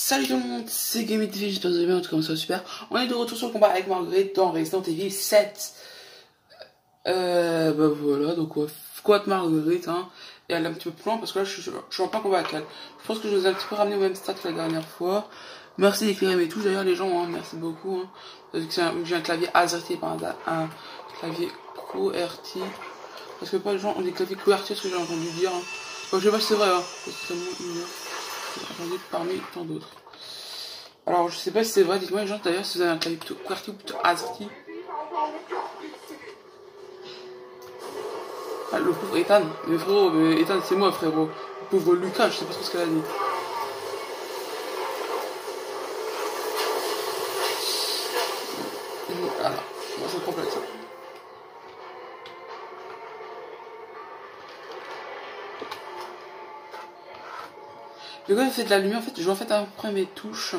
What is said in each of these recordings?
Salut tout le monde, c'est GameTV, j'espère que vous allez bien, en tout cas ça va super. On est de retour sur le combat avec Marguerite dans Resident Evil 7. Bah voilà, donc on va squat Marguerite, hein, et elle est un petit peu plus loin parce que là je suis en plein combat avec elle. Je pense que je vous ai un petit peu ramené au même stade que la dernière fois. Merci d'éclairer mes touches d'ailleurs les gens, hein, merci beaucoup. Hein, parce que j'ai un clavier AZERTY, pas un clavier QWERTY. Parce que pas les gens ont des claviers QWERTY, ce que j'ai entendu dire. Hein. Bon, je sais pas si c'est vrai, hein, parce que ça entendu parmi tant d'autres. Alors je sais pas si c'est vrai, dites-moi les gens d'ailleurs si vous avez un clavier plutôt QWERTY ou plutôt AZERTY. Ah, le pauvre Ethan, mais frérot, mais Ethan c'est moi frérot. Le pauvre Lucas, je sais pas trop ce qu'elle a dit. Voilà, moi je complète ça. Le gars il fait de la lumière, en fait je joue en fait après mes touches.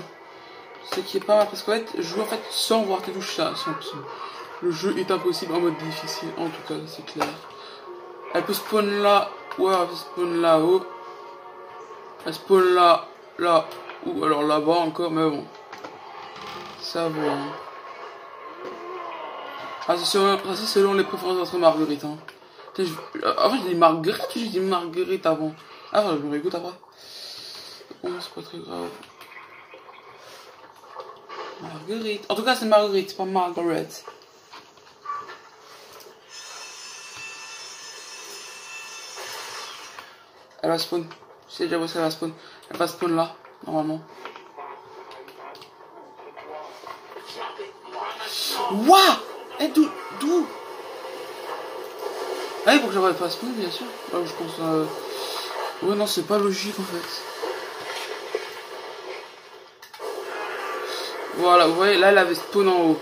Ce qui est pas mal parce qu'en fait je joue en fait sans voir tes touches, ça c'est impossible. Le jeu est impossible en mode difficile, en tout cas c'est clair. Elle peut spawn là, ouais elle peut spawn là-haut. Elle spawn là, là, ou alors là-bas encore, mais bon. Ça va. Hein. Ah c'est selon les préférences entre Marguerite. Hein. En fait j'ai dit Marguerite ou j'ai dit Marguerite avant. Ah je me réécoute après. Bon c'est pas très grave. Marguerite. En tout cas c'est Marguerite, c'est pas Margaret. Elle va spawn. Je sais déjà où elle va spawn. Elle va spawn là, normalement. Wouah! Eh d'où? Ah oui, pour que j'aurais pas spawn, bien sûr. Là où je pense ouais non c'est pas logique en fait. Voilà, vous voyez, là elle avait spawn en haut.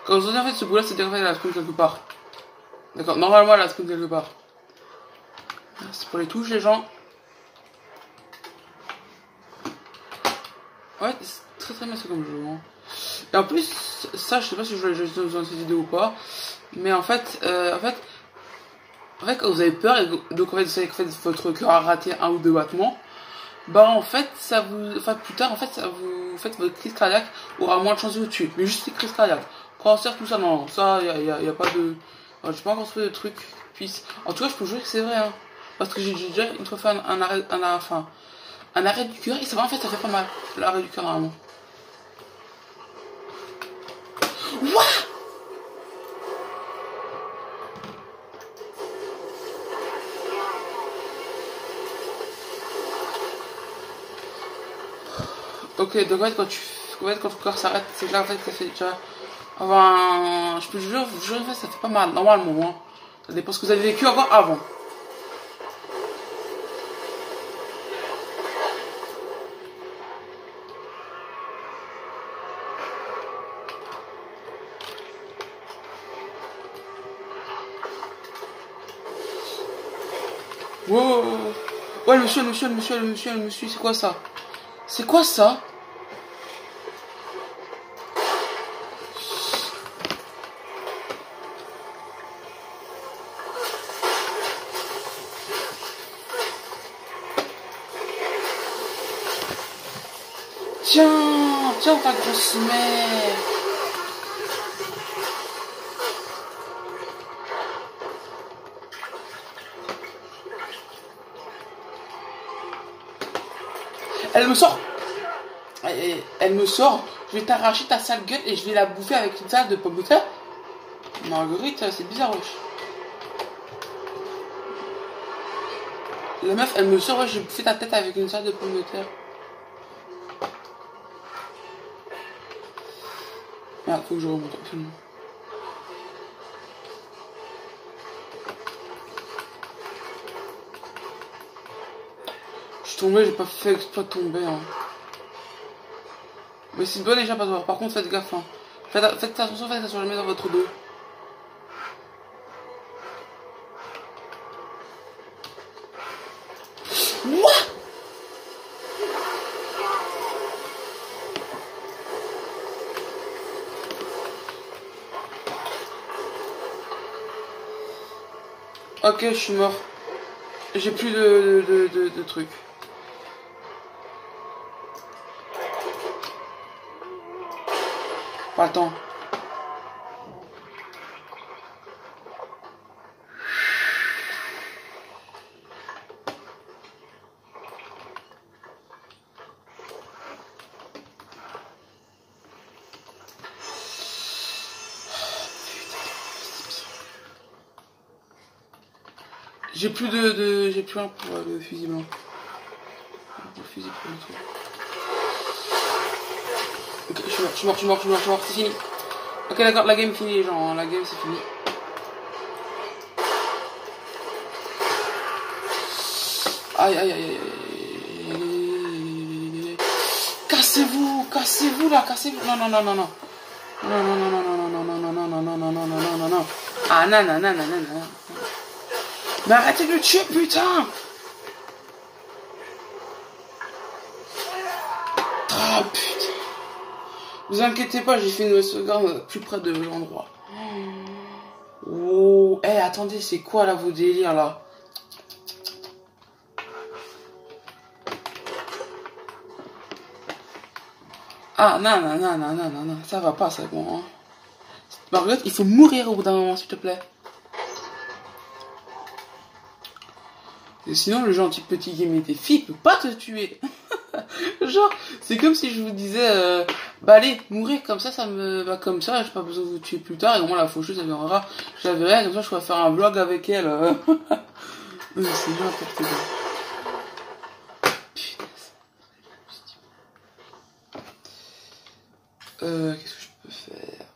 Quand vous en fait ce bout-là, c'est-à-dire qu'elle a spawn quelque part. D'accord, normalement elle a spawn quelque part. C'est pour les touches les gens. Ouais, c'est très bien ça comme jeu. Hein. Et en plus, ça je sais pas si je l'ai dans cette vidéo ou pas. Mais en fait, quand vous avez peur et donc en fait vous savez que votre cœur a raté un ou deux battements, bah en fait ça vous, enfin plus tard en fait ça vous faites votre crise cardiaque aura moins de chances de vous tuer. Mais juste les crises cardiaques, cancer tout ça non, ça y a pas de, enfin, j'ai pas encore trouvé de truc puisse. En tout cas je peux vous jurer que c'est vrai hein, parce que j'ai déjà une fois fait un arrêt du cœur et ça va en fait ça fait pas mal l'arrêt du cœur normalement. What? Ok, donc en fait, quand ton corps s'arrête, c'est que là en fait ça fait déjà. Enfin, je peux vous jurer, en fait, ça fait pas mal, normalement. Hein. Ça dépend de ce que vous avez vécu encore avant. Wow. Ouais, le monsieur, c'est quoi ça? C'est quoi ça? Tiens, ta grosse mère. Elle me sort. Elle me sort. Je vais t'arracher ta sale gueule et je vais la bouffer avec une salade de pommes de terre. Marguerite, c'est bizarre, wesh. La meuf, elle me sort, wesh, je vais bouffer ta tête avec une salade de pommes de terre. Ah, faut que je remonte absolument. Je suis tombé, j'ai pas fait exprès de tomber. Hein. Mais c'est une bonne échappatoire. Par contre, faites gaffe. Hein. Faites attention, faites attention jamais dans votre dos. What? Ok, je suis mort. J'ai plus de trucs. Pas le temps. J'ai plus j'ai plus un pour le fusil blanc. Le fusil pour le truc. Ok, je suis mort, c'est fini. Ok, d'accord, la game est finie, les gens, hein, la game c'est fini. Aïe, aïe, aïe, aïe. Cassez-vous là, cassez-vous. Non, non, non, non, non. Non, non, non, non, non, non, non, non, non, non, non, non, non, non, non, non, non. Ah, non, non, non, non, non, non. Mais arrêtez de le tuer, putain! Ah, putain. Vous inquiétez pas, j'ai fait une sauvegarde plus près de l'endroit. Oh, eh, attendez, c'est quoi là vos délires là? Ah, non, non, non, non, non, non, non, ça va pas, c'est bon, hein. Marguerite, il faut mourir au bout d'un moment, s'il te plaît. Et sinon, le gentil petit game des filles peut pas te tuer. Genre, c'est comme si je vous disais, bah allez, mourir comme ça me va comme ça, j'ai pas besoin de vous tuer plus tard, et au moins la faucheuse, elle viendra, je la verrai, comme ça je pourrais faire un vlog avec elle. C'est n'importe quoi. Qu'est-ce que je peux faire?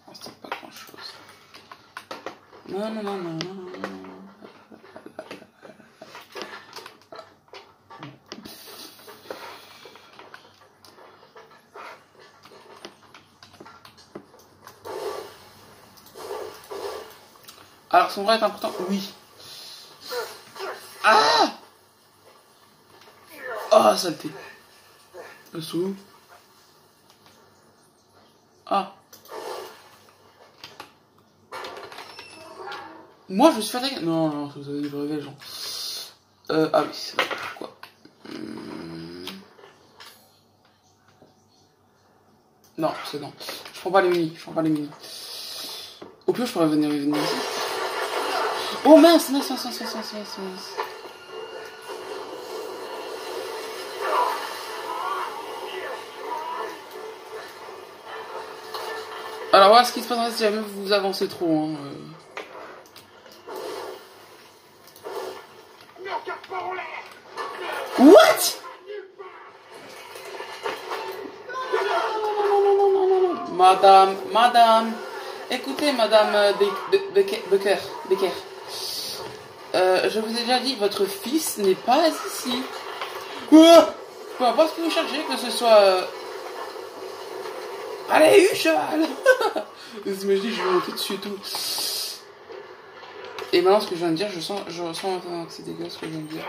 Non, c'est pas grand chose. Non, non, non, non, non, non. Alors, son vrai est important? Oui. Ah! Oh, saleté. Le sous. Ah. Moi, je me suis fait attaquer. Non, non, vous avez le réveil, genre. Ah oui, c'est vrai. Pourquoi? Non, c'est non. Je prends pas les minis. Au pire, je pourrais venir ici. Oh mince, mince. Alors voilà ce qui se passe si jamais vous avancez trop. Hein. What? Madame. Écoutez, madame Becker. Je vous ai déjà dit, votre fils n'est pas ici. Quoi? Peu importe ce que vous cherchez, que ce soit... Allez, cheval. Vous imaginez, je vais monter dessus et tout. Et maintenant, ce que je viens de dire, je ressens que c'est dégueulasse ce que je viens de dire.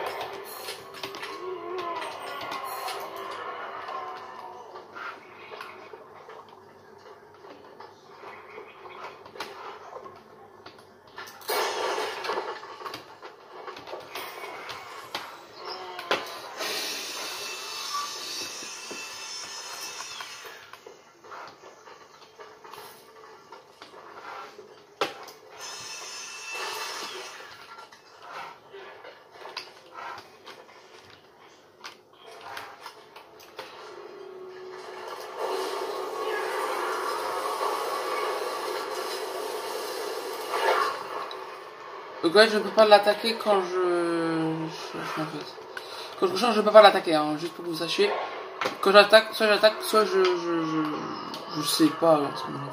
Donc ouais, je ne peux pas l'attaquer quand quand je change, je ne peux pas l'attaquer, hein, juste pour que vous sachiez. Quand j'attaque, soit je sais pas en ce moment.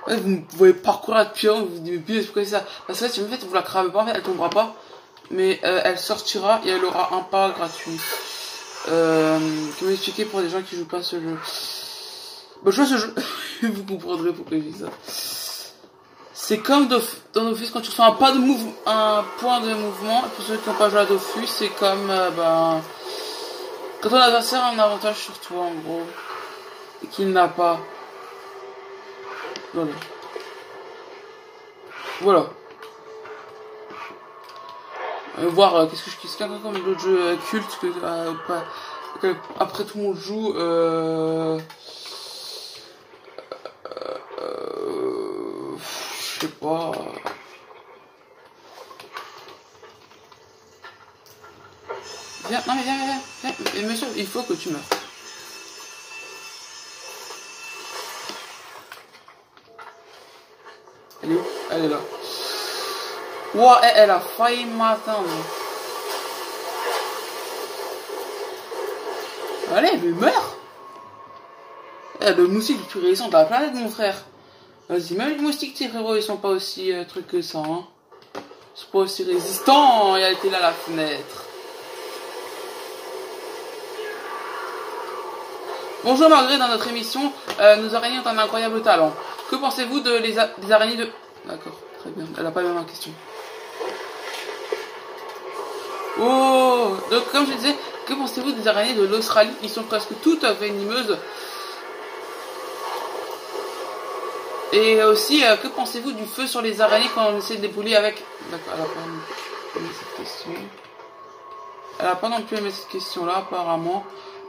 Ouais, vous voyez parcourir depuis un, vous vous dites, mais pourquoi c'est ça? Parce que en fait, vous la cramez pas, en fait, elle tombera pas. Mais elle sortira et elle aura un pas gratuit. Comment expliquer pour les gens qui jouent pas ce jeu? Bah, je vois ce jeu. Vous comprendrez pourquoi je dis ça. C'est comme dans Dofus, quand tu reçois un point de mouvement, pour ceux qui n'ont pas joué à Dofus, c'est comme quand ton adversaire a un avantage sur toi, en gros, et qu'il n'a pas. Voilà. Voilà. Voir qu'est-ce que comme d'autres jeux cultes que après tout le monde joue. Je sais pas. Viens, non mais viens. Mais monsieur, il faut que tu meurs. Elle est où? Elle est là. Ouah, elle a failli m'atteindre. Allez, mais meurs. Le moustique le plus résistant de la planète, mon frère. Vas-y, même les moustiques, tes frérots, ils sont pas aussi trucs que ça. Hein. Ils sont pas aussi résistants. Il a été là à la fenêtre. Bonjour Marguerite, dans notre émission, nos araignées ont un incroyable talent. Que pensez-vous des araignées de... D'accord, très bien. Elle a pas même ma question. Oh, donc comme je disais, que pensez-vous des araignées de l'Australie qui sont presque toutes venimeuses? Et aussi, que pensez-vous du feu sur les araignées quand on essaie de les brûler avec... D'accord, elle a pas aimé cette question. Elle a pas non plus aimé cette question-là, apparemment.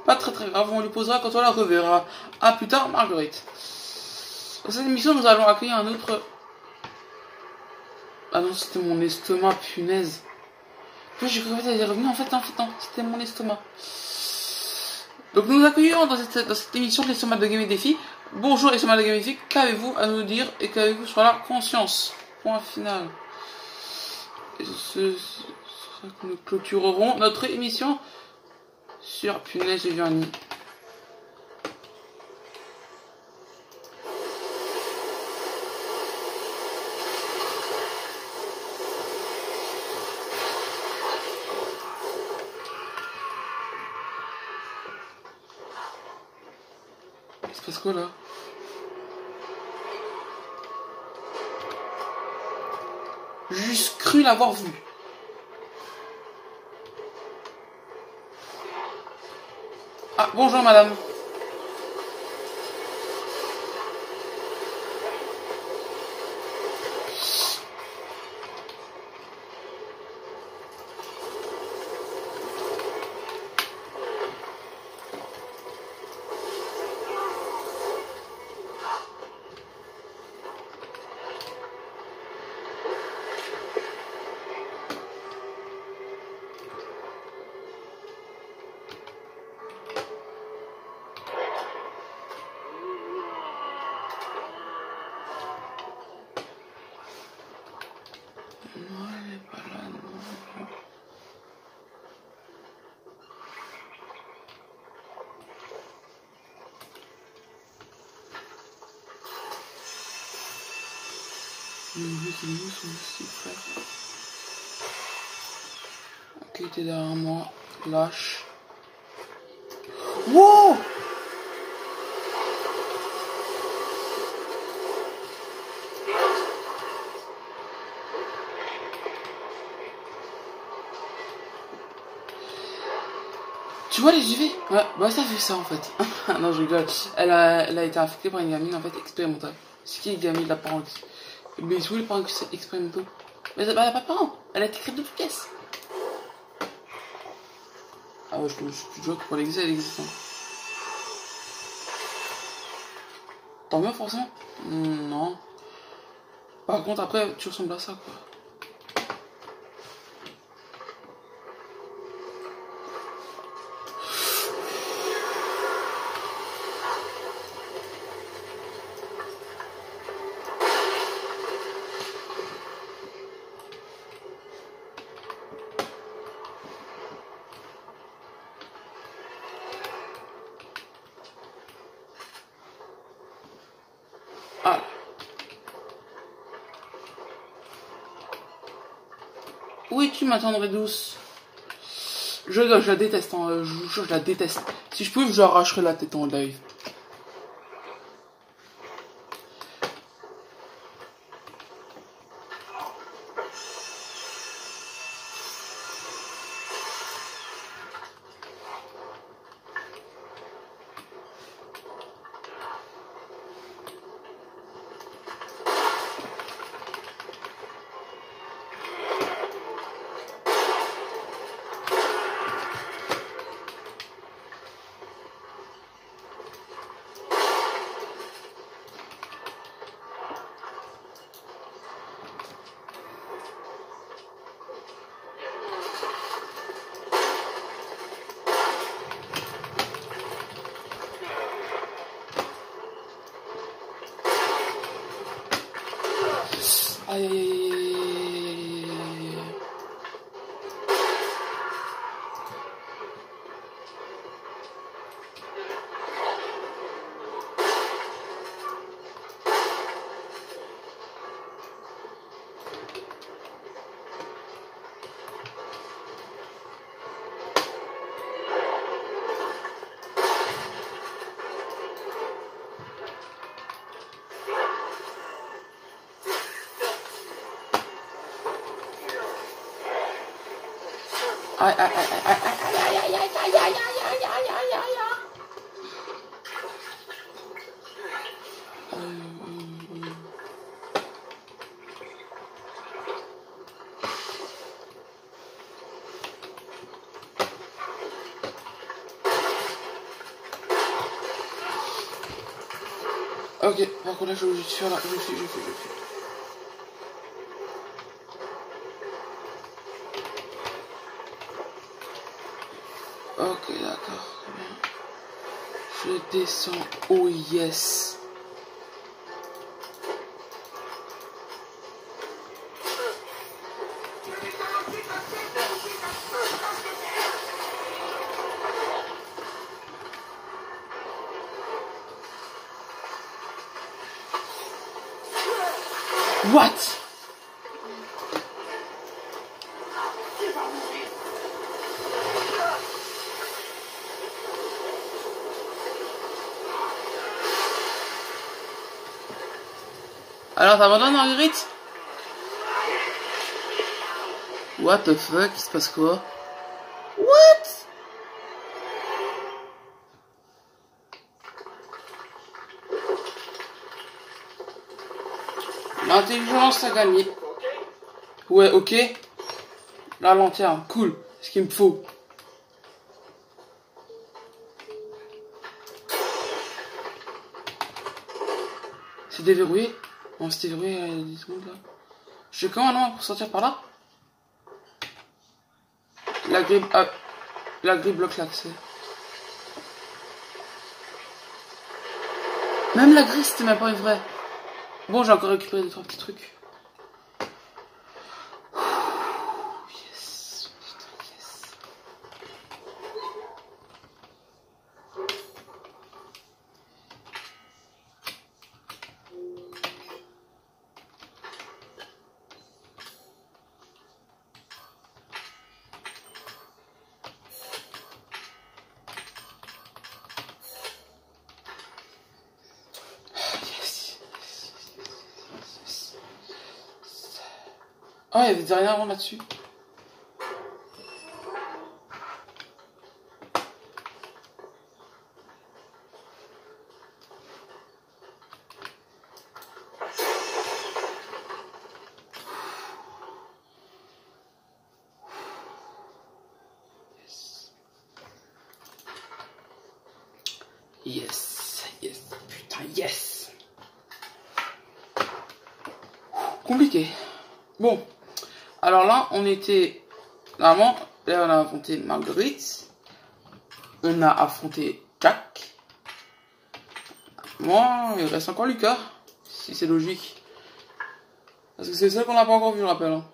Pas très grave, on lui posera quand on la reverra. À plus tard, Marguerite. Dans cette émission, nous allons accueillir un autre... Ah non, c'était mon estomac, punaise. J'ai cru qu'elle est revenue, en fait, non, c'était mon estomac. Donc nous accueillons dans cette émission de l'estomac de Game et Défi. Bonjour l'estomac de Game et Défi, qu'avez-vous à nous dire et qu'avez-vous sur la conscience? Point final. Et c'est ça que nous clôturerons notre émission sur... Punaise, j'ai vu un nid. Il se passe quoi là? J'ai juste cru l'avoir vu. Ah, bonjour madame. Ok, t'es derrière moi. Lâche. Wow! Tu vois les UV? Ouais, bah ça fait ça en fait. Non, je rigole. Elle a été affectée par une gamine en fait expérimentale. C'est qui une gamine, la parent? Mais où les parents expérimentaux? Mais elle a pas de parents. Elle a été créée de toutes pièces. Ah ouais, je te jure que pour l'exister, elle existe. Hein. Tant mieux forcément? Non. Par contre, après, tu ressembles à ça quoi. Ah. Oui, tu m'attendrais douce. Je la déteste, hein. Je vous jure, je la déteste. Si je pouvais, je lui arracherais la tête en live. Aïe, aïe, aïe, aïe, aïe. Aïe, aïe, aïe, aïe, aïe, aïe, aïe, aïe, aïe, aïe, aïe, aïe, aïe, aïe, aïe. Ok, par contre là je suis là, je suis. Ok, d'accord. Je descends. Oh yes. What? Alors t'abandonnes Marguerite? What the fuck? Il se passe quoi? What? L'intelligence a gagné. Ouais, ok. La lanterne, cool. Ce qu'il me faut. C'est déverrouillé? Non, c'est déverrouillé il y a 10 secondes là. Je fais comment non pour sortir par là? La grille bloque l'accès. Même la grille c'était même pas vrai. Bon, j'ai encore récupéré 2-3 petits trucs. Yes, putain, yes. Oh, il y avait des rien avant là-dessus. Yes, yes, putain, yes. Compliqué. Bon. Alors là, on était... Normalement, là, on a affronté Marguerite. On a affronté Jack. Moi, il reste encore Lucas. Si c'est logique. Parce que c'est ça qu'on n'a pas encore vu, je rappelle. Hein.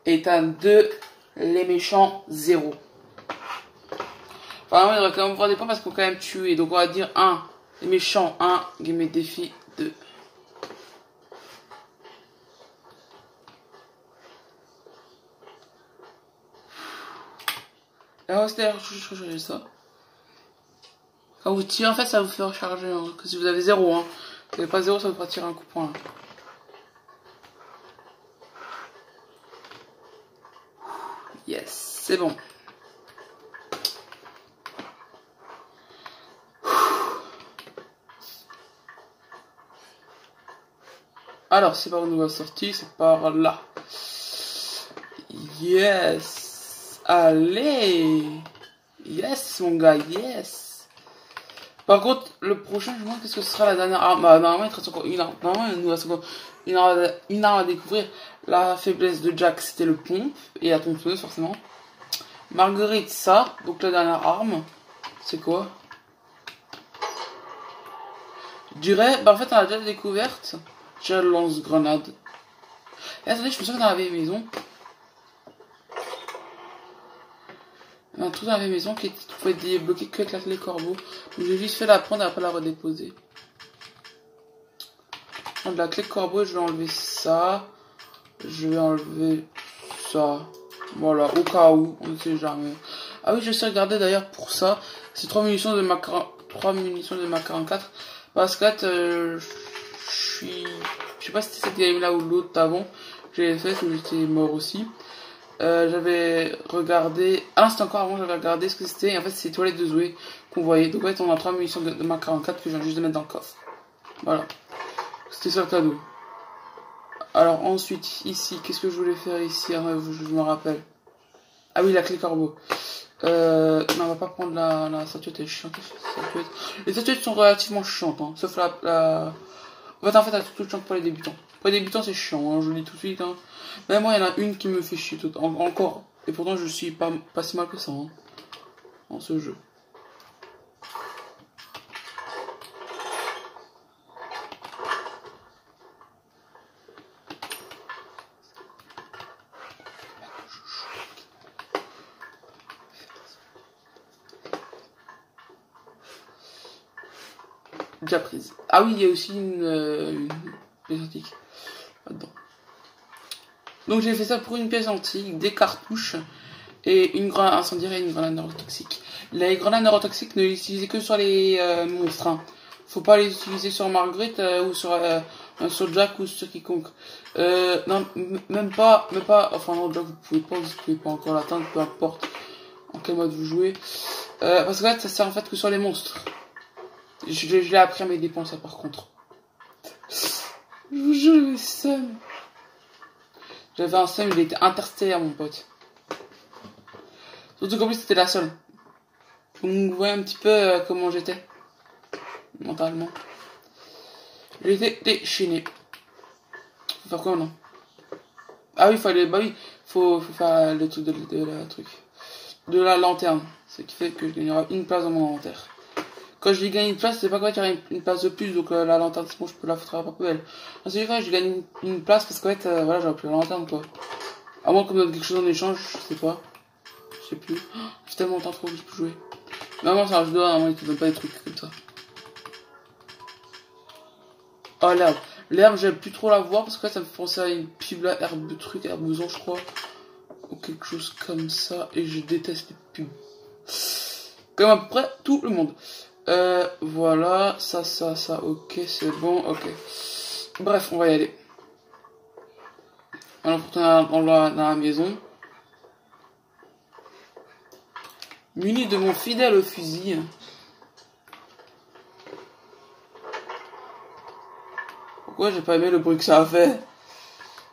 Ethan 2, les méchants 0. Enfin, on devrait quand même voir des points parce qu'on a quand même tué. Donc on va dire 1, les méchants 1, Game Défi 2. Alors, c'est-à-dire, je recharger ça. Quand vous tirez, en fait, ça vous fait recharger. Hein. Que si vous avez 0, hein. Si vous n'avez pas 0, ça vous fera tirer un coup de poing. Là. Yes, c'est bon. Alors, c'est par où nous va sortir, c'est par là. Yes. Allez. Yes, mon gars, yes. Par contre, le prochain, je me demande qu'est-ce que ce sera la dernière arme. Bah, normalement, il reste encore une arme. Normalement, il nous reste encore une arme à découvrir. La faiblesse de Jack, c'était le pompe. Et la tondeuse, forcément. Marguerite, ça. Donc, la dernière arme. C'est quoi? Je dirais, bah, en fait, on l'a déjà découverte. J'ai un lance-grenade. Et attendez, je me souviens que dans la vieille maison, il y a un truc dans la vieille maison qui pouvait être débloqué que avec la clé corbeau. Donc j'ai juste fait la prendre et après la redéposer. Donc la clé corbeau, je vais enlever ça. Je vais enlever ça. Voilà, au cas où, on ne sait jamais. Ah oui, je sais regarder d'ailleurs pour ça. C'est 3 munitions de ma 44. Parce que là, je sais pas si c'était cette game là ou l'autre avant. J'avais fait, où j'étais mort aussi. J'avais regardé. Ah, c'était encore avant, j'avais regardé ce que c'était. Et en fait, c'est les toilettes de Zoé qu'on voyait. Donc, en fait, on a 3 munitions de ma 44 que je viens juste de mettre dans le coffre. Voilà. C'était ça le cadeau. Alors, ensuite, ici, qu'est-ce que je voulais faire ici? Ah, je me rappelle. Ah oui, la clé corbeau. Non, on va pas prendre la statuette, elle est chiante. Les statuettes sont relativement chiantes, hein, sauf la... En fait, elle est toute chiante pour les débutants. Pour les débutants, c'est chiant, hein, je le dis tout de suite. Hein. Mais moi, il y en a une qui me fait chier encore. Et pourtant, je suis pas si mal que ça, hein, dans ce jeu. Déjà prise. Ah oui, il y a aussi une pièce antique là-dedans. Donc j'ai fait ça pour une pièce antique, des cartouches et une grenade incendiaire et une grenade neurotoxique. Les grenades neurotoxiques, ne les utilisez que sur les monstres. Hein. Faut pas les utiliser sur Margaret ou sur Jack ou sur quiconque. Non, même pas, enfin non, Jack vous pouvez pas encore l'atteindre, peu importe en quel mode vous jouez. Parce que là, ça sert en fait que sur les monstres. Je l'ai appris à mes dépenses, ça, par contre. Je vous jure, j'avais seum. J'avais un seum, il était interstellaire, mon pote. Surtout qu'en plus, c'était la seule. Donc, vous voyez un petit peu comment j'étais. Mentalement. J'étais déchaîné. Faut faire quoi, non? Ah oui, faut faire le truc de la lanterne. Ce qui fait que je gagnerai une place dans mon inventaire. Quand je lui gagne une place, c'est pas quoi qu'il y aura une place de plus, donc la lanterne, c'est bon, je peux la foutre à la poubelle. C'est vrai que je gagne une place parce qu'en fait, voilà, j'aurais plus la lanterne, quoi. À moins qu'on me donne quelque chose en échange, je sais pas. Je sais plus. Oh, j'ai tellement longtemps trop que je peux jouer. Maman, c'est un jeu d'or, normalement, ils te donnent pas des trucs comme ça. Oh, l'herbe. L'herbe, j'aime plus trop la voir parce que là, ça me fait penser à une pub là, herbeson, je crois. Ou quelque chose comme ça. Et je déteste les pubs. Comme à peu près tout le monde. Voilà, ça, ok, c'est bon, ok. Bref, on va y aller. Alors, on retourne dans la maison. Muni de mon fidèle fusil. Pourquoi j'ai pas aimé le bruit que ça a fait?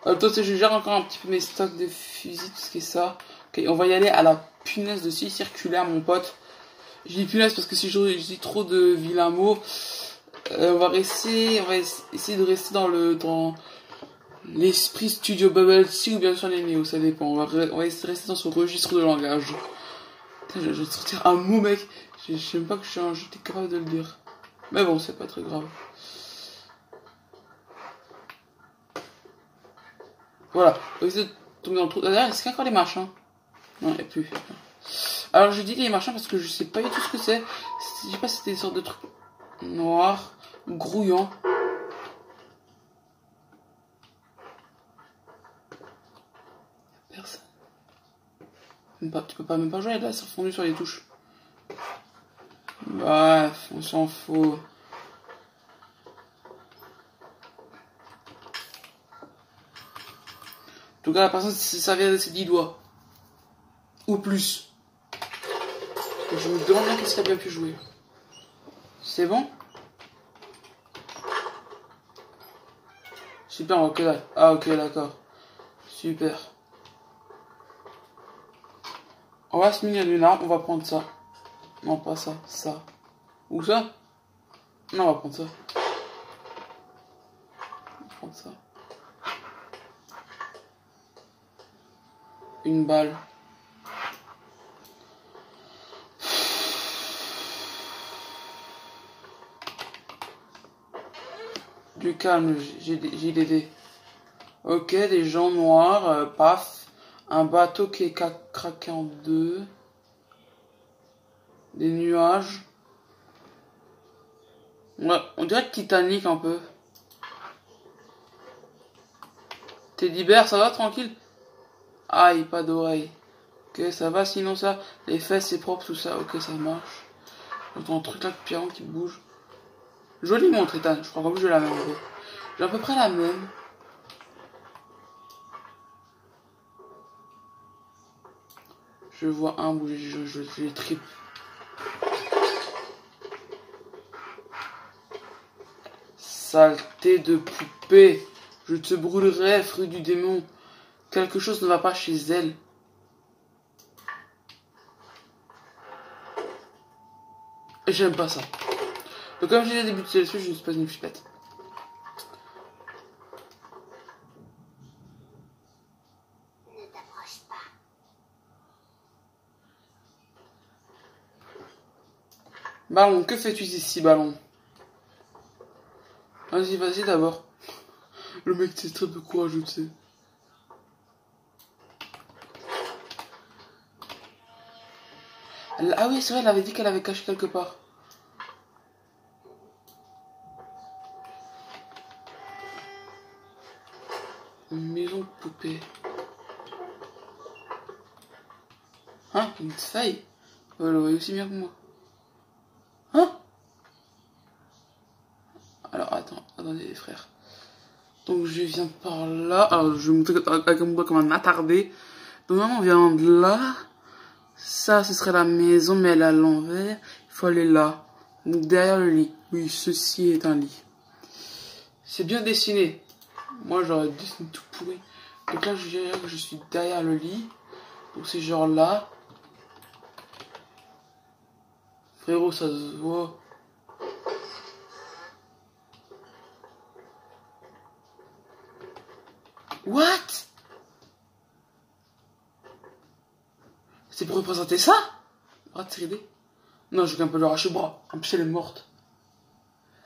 Toi, je gère encore un petit peu mes stocks de fusils, tout ce qui est ça. Ok, on va y aller à la punaise de scie circulaire, mon pote. Je dis punaise parce que si je dis trop de vilains mots, on va essayer de rester dans l'esprit Studio Bubble Tea ou bien sur les Neo, ça dépend. On va essayer de rester dans ce registre de langage. Putain, je vais te sortir un mot, mec. Je sais même pas que j'étais capable de le dire. Mais bon, c'est pas très grave. Voilà, on va essayer de tomber dans le trou. D'ailleurs, est-ce qu'il y a encore les machins? Non, il n'y a plus. Alors je dis les machins parce que je sais pas du tout ce que c'est. Je sais pas si c'était des sortes de trucs noirs, grouillants. Personne. Tu peux pas même pas jouer là, c'est fondu sur les touches. Bref, on s'en fout. En tout cas, la personne, ça vient de ses 10 doigts. Ou plus. Je me demande bien qu'est-ce qu'il a bien pu jouer. C'est bon? Super, ok. Ah, ok, d'accord. Super. On va se munir d'une arme, on va prendre ça. Non, pas ça, ça. Ou ça? Non, on va prendre ça. On va prendre ça. Une balle. Du calme, j'ai l'idée. Ok, des gens noirs, paf. Un bateau qui est craqué en deux. Des nuages. Ouais, on dirait Titanic un peu. Teddy Bear, ça va tranquille? Aïe, pas d'oreille. Ok, ça va, sinon ça, les fesses c'est propre, tout ça, ok, ça marche. J'entends un truc là de Piron qui bouge. Jolie montre, Ethan, je crois qu'en plus j'ai la même. J'ai à peu près la même. Je vois un bouger, je les tripe. Saleté de poupée. Je te brûlerai, fruit du démon. Quelque chose ne va pas chez elle. J'aime pas ça. Donc comme je disais au début de ce jeu, je ne suis pas une flippette. Ne t'approche pas. Ballon, que fais-tu ici, Ballon? Vas-y, vas-y d'abord. Le mec c'est très peu courageux, tu sais. Ah oui, c'est vrai, elle avait dit qu'elle avait caché quelque part. Une maison de poupée. Hein? Une faille? Elle le voyait aussi bien que moi. Hein? Alors, attendez les frères. Donc je viens par là. Alors je vais montrer avec un doigt comme un attardé. Donc normalement on vient de là. Ça ce serait la maison mais elle est à l'envers. Il faut aller là. Donc derrière le lit. Oui, ceci est un lit. C'est bien dessiné. Moi j'aurais dessiné tout pourri. Donc là je dirais que je suis derrière le lit. Donc c'est genre là. Frérot ça se voit. What? C'est pour représenter ça? Bras de série. Non, je vais un peu lui arracher le bras. En plus, elle est morte.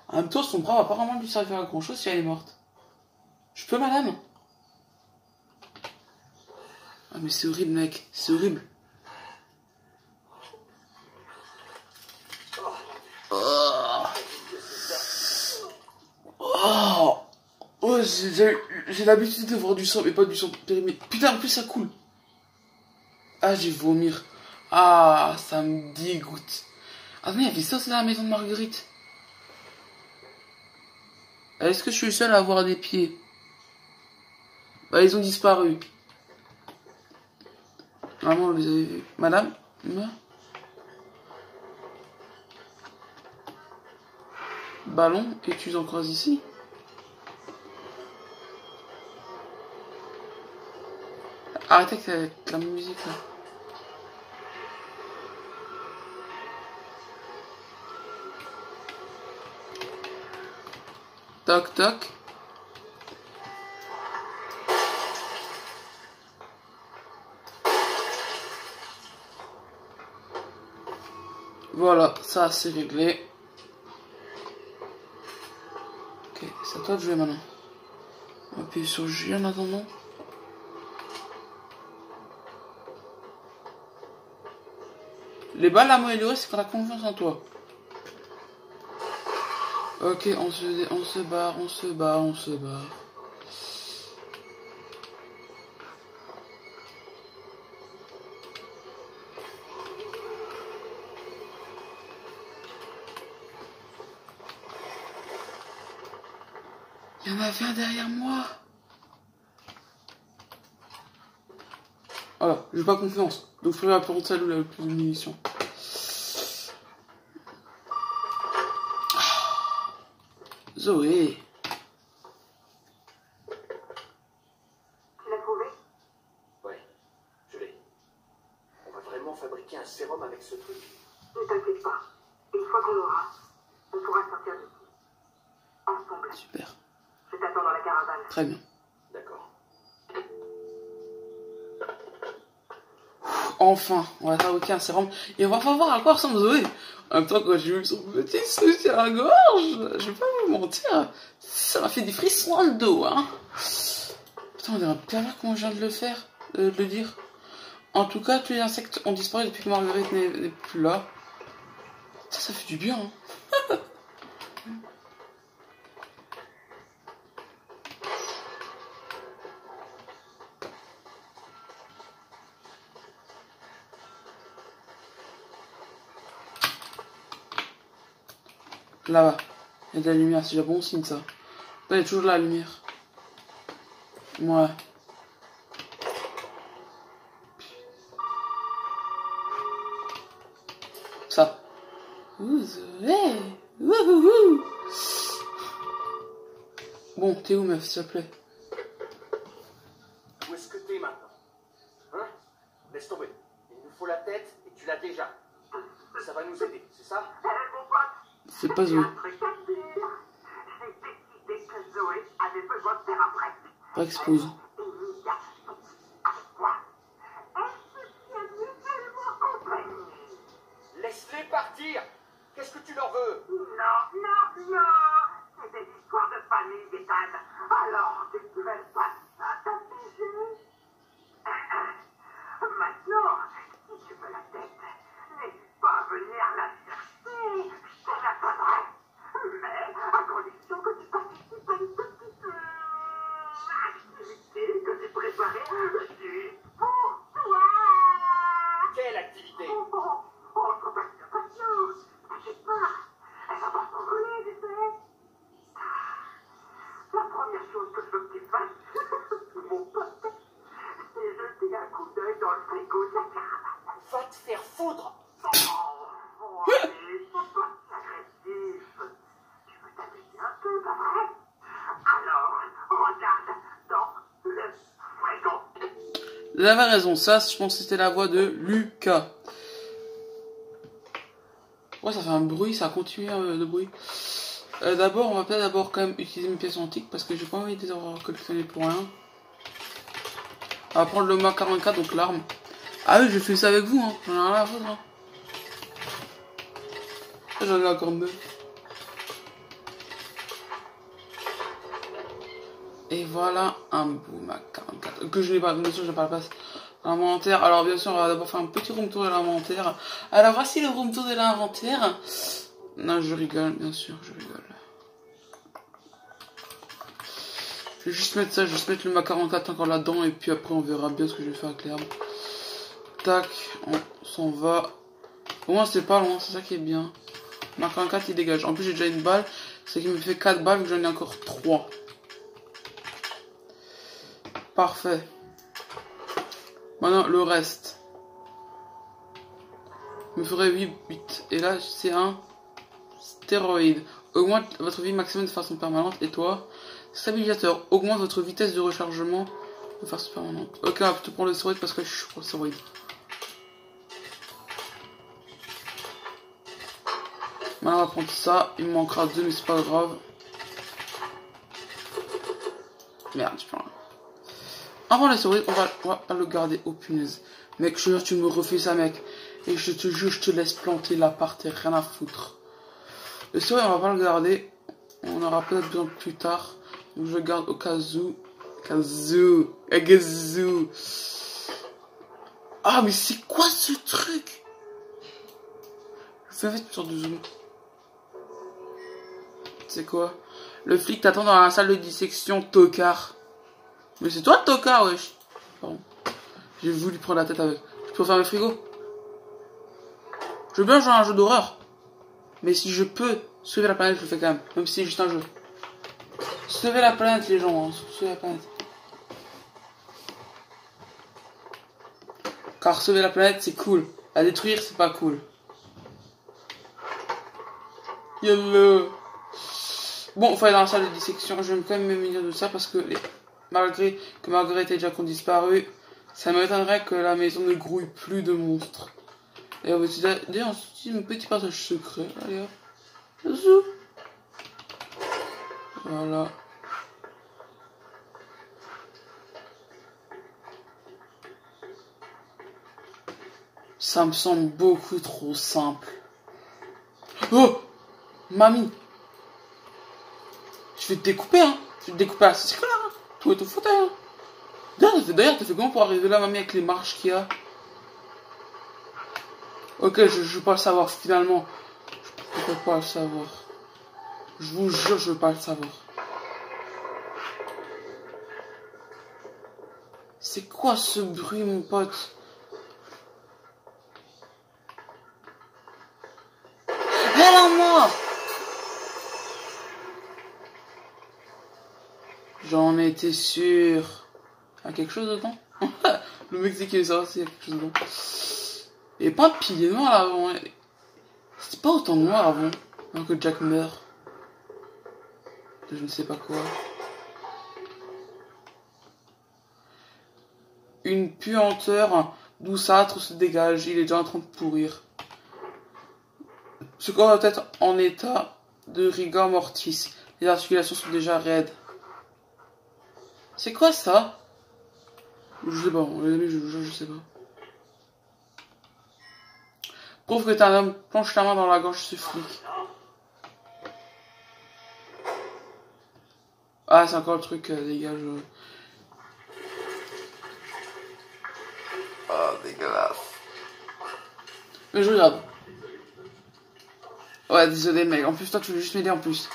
En même temps, son bras va apparemment lui servir à grand chose si elle est morte. Je peux, madame? Ah, mais c'est horrible, mec. C'est horrible. Oh, oh. Oh, j'ai l'habitude de voir du sang, mais pas du sang périmé. Putain, en plus, ça coule. Ah, j'ai vomir. Ah, ça me dégoûte. Ah, mais il y avait ça, c'est dans la maison de Marguerite. Est-ce que je suis le seul à avoir des pieds? Bah, ils ont disparu. Maman, vous les avez vus. Madame? Ballon, es-tu encore ici? Arrêtez avec la musique là. Toc toc. Voilà, ça c'est réglé. Ok, c'est à toi de jouer maintenant. On va appuyer sur J en attendant. Les balles à améliorer, c'est quand t'as confiance en toi. Ok, on se barre, on se barre, on se barre. Il y en avait un derrière moi. Voilà, j'ai pas confiance. Donc je ferai la porte celle où il y a le plus de munitions. Zoé. Tu l'as trouvé? Ouais, je l'ai. On va vraiment fabriquer un sérum avec ce truc. Ne t'inquiète pas. Une fois qu'on l'aura, on pourra sortir d'ici. Ensemble. Super. Je t'attends dans la caravane. Très bien. D'accord. enfin, on va fabriquer un sérum et on va voir à quoi ressemble Zoé. En même temps, quand j'ai vu son petit souci à la gorge, je vais pas vous mentir, ça m'a fait des frissons dans le dos, hein. Putain, on dirait bien là comment je viens de le faire, de le dire. En tout cas, tous les insectes ont disparu depuis que Marguerite n'est plus là. Ça fait du bien, hein. Là-bas, il y a de la lumière, c'est déjà bon signe ça. Là, il y a toujours de la lumière. Ouais. Ça. Ouh, Zoé. Wouhouhou. Bon, t'es où, meuf, s'il te plaît? Où est-ce que t'es maintenant? Hein? Laisse tomber. Il nous faut la tête et tu l'as déjà. Ça va nous aider, c'est ça? Mon pote, C'est pas Zoé. un truc à te dire. J'ai décidé que Zoé avait besoin de faire un break. Pas expose. Laisse-les partir. Qu'est-ce que tu leur veux? Non. C'est des histoires de famille, Gaëtan. Alors, tu ne veux pas ça t'affliger. Maintenant, si tu veux la tête, n'hésite pas à venir la chercher. Je te la donnerai. Mais à condition que tu participes à une petite activité que j'ai préparée juste pour toi. Quelle activité? Trop patience. T'inquiète pas. Elle va pas s'envoler, tu sais. La première chose que je veux que tu fasses, mon pote, c'est jeter un coup d'œil dans le frigo de la caravane. Va te faire foutre. Allez, faut pas être agressif. Tu veux t'amuser un peu, pas vrai? Alors, regarde dans le frigo. Vous avez raison, ça, je pense que c'était la voix de Lucas. Ouais, ça fait un bruit, ça a continué de bruit. D'abord, on va peut-être d'abord quand même utiliser une pièce antique parce que j'ai pas envie de les avoir collectionnées pour rien. On va prendre le mât 44, donc l'arme. Ah oui, je fais ça avec vous, hein. J'en ai rien à foutre, hein. J'en ai encore 9. Et voilà un beau mât 44. Que je n'ai pas, bien sûr, je n'ai pas la place dans l'inventaire. Alors, bien sûr, on va d'abord faire un petit room tour de l'inventaire. Alors, voici le room tour de l'inventaire. Non, je rigole, bien sûr, je rigole. Je vais juste mettre ça, je vais juste mettre le mât 44 encore là-dedans. Et puis après, on verra bien ce que je vais faire avec l'herbe. Tac, on s'en va. Au moins, c'est pas loin, c'est ça qui est bien. Mât 44, il dégage. En plus, j'ai déjà une balle. C'est qu'il me fait 4 balles, vu que j'en ai encore 3. Parfait. Maintenant, le reste. Il me ferait 8. Et là, c'est un stéroïde. Augmente votre vie maximum de façon permanente. Et toi, stabilisateur. Augmente votre vitesse de rechargement de façon permanente. Ok, on va plutôt prendre le stéroïde parce que je suis pour le stéroïde. Maintenant, on va prendre ça. Il me manquera 2, mais c'est pas grave. Merde, je prends rien. Avant le stéroïde, on va pas le garder. Oh punaise. Mec, je te jure, tu me refais ça, mec. Et je te jure, je te laisse planter là par terre. Rien à foutre. Le stéroïde, on va pas le garder. On aura peut-être besoin plus tard. Donc je le garde au cas où. Kazoo. Ah, mais c'est quoi ce truc? Je fais une sorte de zoom. C'est quoi? Le flic t'attend dans la salle de dissection, tocard. Mais c'est toi le tocard, wesh. Pardon. J'ai voulu prendre la tête avec. Je peux faire le frigo. Je veux bien jouer à un jeu d'horreur. Mais si je peux sauver la planète, je le fais quand même. Même si c'est juste un jeu. Sauver la planète, les gens. Hein. Sauver la planète. Car sauver la planète, c'est cool. La détruire, c'est pas cool. Yallah. Bon, il faut aller dans la salle de dissection. Je vais quand même me munir de ça parce que malgré que Marguerite ait déjà disparu, ça m'étonnerait que la maison ne grouille plus de monstres. Et on va d'ailleurs un petit passage secret. Allez hop. Zou. Voilà. Ça me semble beaucoup trop simple. Oh! Mamie! Je vais te découper, hein! Je vais te découper à ce là, hein! Toi et ton fauteuil, hein! D'ailleurs, t'as fait comment pour arriver là, mamie, avec les marches qu'il y a? Ok, je veux pas le savoir, finalement. Je peux pas le savoir. Je vous jure, je veux pas le savoir. C'est quoi ce bruit, mon pote? Elle en moi! J'en étais sûr. Il y a quelque chose dedans? Le Mexicain est sorti, il y a quelque chose dedans. Et pas un pilier noir là avant. C'était pas autant noir avant. Avant que Jack meurt. Je ne sais pas quoi. Une puanteur douceâtre se dégage. Il est déjà en train de pourrir. Ce corps doit être en état de rigor mortis. Les articulations sont déjà raides. C'est quoi ça? Je sais pas, les amis, je sais pas. Prouve que t'es un homme, planche ta main dans la gorge ce flic. Ah, c'est encore le truc, dégage. Ah, dégueulasse. Mais je regarde. Ouais, désolé, mec. En plus, toi, tu veux juste m'aider en plus.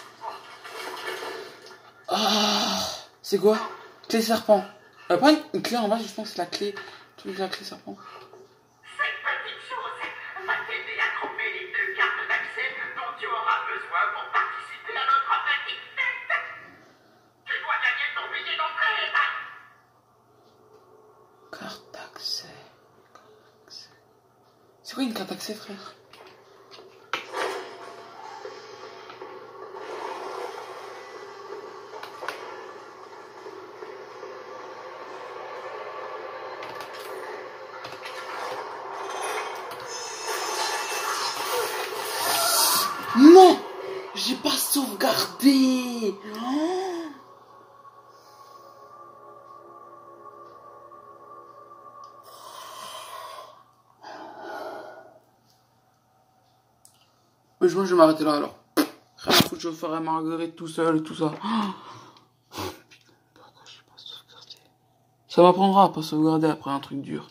Ah, c'est quoi? Clé serpent. Pas une clé en bas, je pense que c'est la clé. Tu veux la clé serpent? Cette petite chose va t'aider à trouver les 2 cartes d'accès dont tu auras besoin pour participer à notre petite fête. Tu dois gagner ton billet d'entrée. Carte d'accès. C'est quoi une carte d'accès, frère? Non! J'ai pas sauvegardé! Oh, mais moi je vais m'arrêter là alors. Rien à foutre, je ferai Marguerite tout seul et tout ça. Oh, putain, pourquoi j'ai pas sauvegardé? Ça m'apprendra à pas sauvegarder après un truc dur.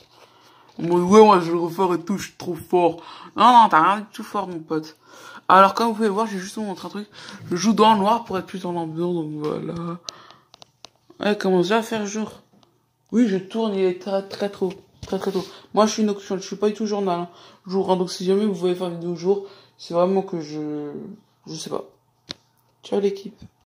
Ouais, moi je le refaire et tout, je suis trop fort. Non, t'as rien du tout fort, mon pote. Alors, comme vous pouvez le voir, j'ai juste montré un truc. Je joue dans le noir pour être plus dans l'ambiance, donc voilà. Ouais, commence déjà à faire jour. Oui, je tourne, il est très tôt. Très tôt. Moi, je suis nocturne, je suis pas du tout journal. Hein. Jour, hein, donc si jamais vous voyez faire une vidéo jour, c'est vraiment que je sais pas. Ciao l'équipe.